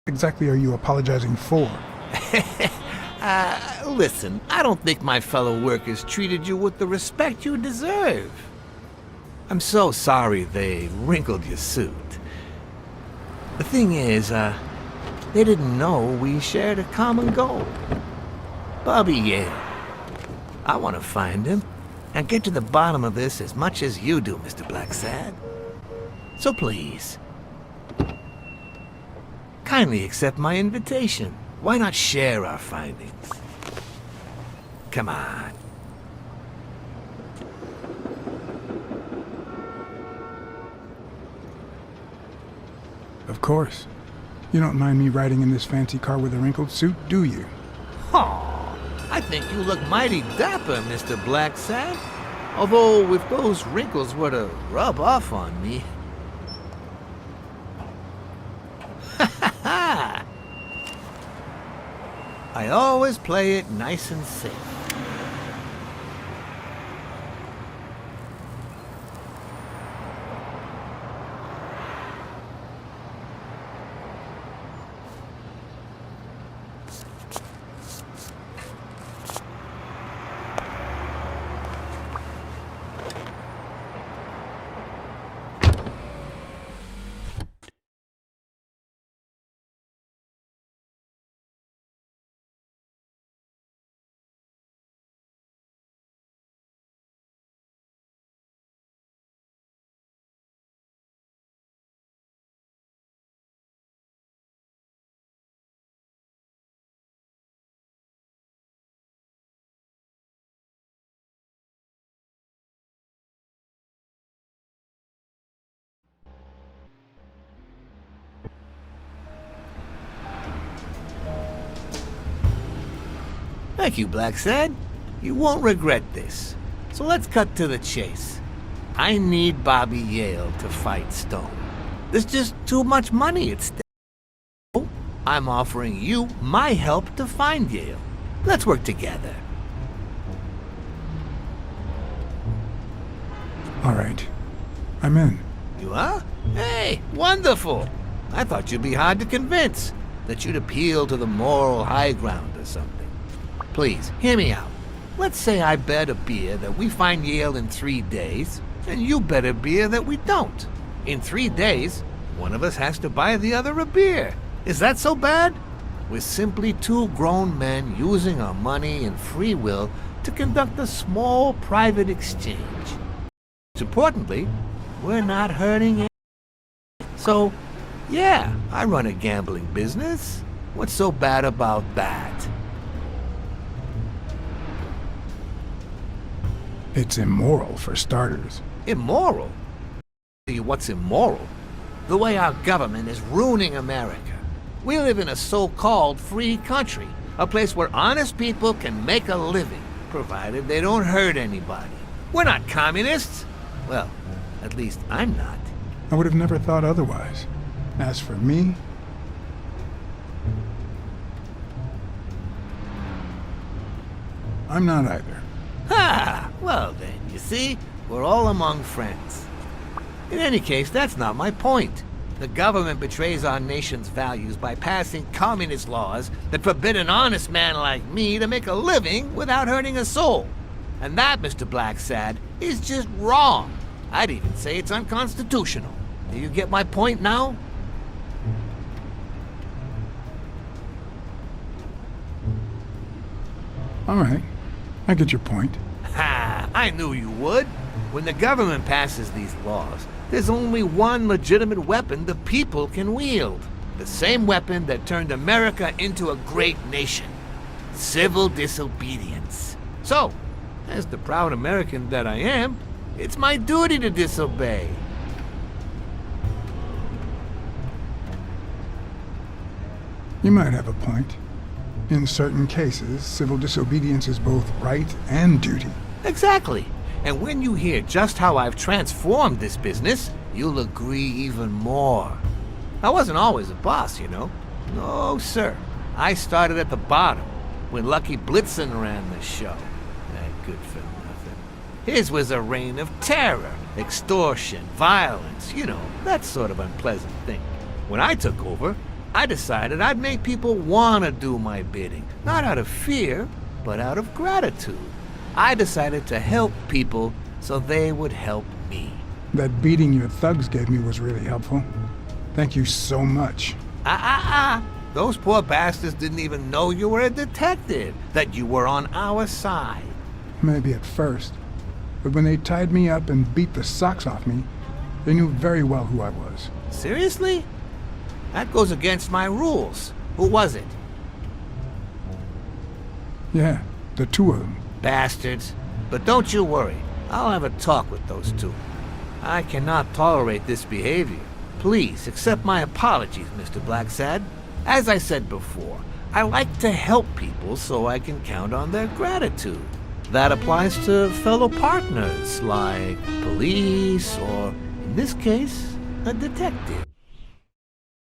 Exactly are you apologizing for? Listen, I don't think my fellow workers treated you with the respect you deserve. I'm so sorry they wrinkled your suit. The thing is, they didn't know we shared a common goal. Bobby Yale. I want to find him and get to the bottom of this as much as you do, Mr. Blacksad. So please, kindly accept my invitation. Why not share our findings? Come on. Of course. You don't mind me riding in this fancy car with a wrinkled suit, do you? Oh, I think you look mighty dapper, Mr. Blacksad. Although, if those wrinkles were to rub off on me... I always play it nice and safe. Thank you, Blacksad. You won't regret this. So let's cut to the chase. I need Bobby Yale to fight Stone. There's just too much money at stake. So I'm offering you my help to find Yale. Let's work together. All right. I'm in. You are? Hey, wonderful. I thought you'd be hard to convince. That you'd appeal to the moral high ground or something. Please, hear me out. Let's say I bet a beer that we find Yale in 3 days, and you bet a beer that we don't. In 3 days, one of us has to buy the other a beer. Is that so bad? We're simply two grown men using our money and free will to conduct a small private exchange. Most importantly, we're not hurting anyone. So, yeah, I run a gambling business. What's so bad about that? It's immoral, for starters. Immoral? Tell you what's immoral? The way our government is ruining America. We live in a so-called free country, a place where honest people can make a living, provided they don't hurt anybody. We're not communists. Well, at least I'm not. I would have never thought otherwise. As for me... I'm not either. Ha! Well then, you see, we're all among friends. In any case, that's not my point. The government betrays our nation's values by passing communist laws that forbid an honest man like me to make a living without hurting a soul. And that, Mr. Blacksad, is just wrong. I'd even say it's unconstitutional. Do you get my point now? All right. I get your point. Ha! I knew you would. When the government passes these laws, there's only one legitimate weapon the people can wield. The same weapon that turned America into a great nation. Civil disobedience. So, as the proud American that I am, it's my duty to disobey. You might have a point. In certain cases, civil disobedience is both right and duty. Exactly. And when you hear just how I've transformed this business, you'll agree even more. I wasn't always a boss, you know. No, sir. I started at the bottom, when Lucky Blitzen ran the show. That good for nothing. His was a reign of terror, extortion, violence, you know, that sort of unpleasant thing. When I took over, I decided I'd make people want to do my bidding, not out of fear, but out of gratitude. I decided to help people so they would help me. That beating your thugs gave me was really helpful. Thank you so much. Those poor bastards didn't even know you were a detective, that you were on our side. Maybe at first. But when they tied me up and beat the socks off me, they knew very well who I was. Seriously? That goes against my rules. Who was it? Yeah, the two of them. Bastards. But don't you worry. I'll have a talk with those two. I cannot tolerate this behavior. Please accept my apologies, Mr. Blacksad. As I said before, I like to help people so I can count on their gratitude. That applies to fellow partners like police or, in this case, a detective.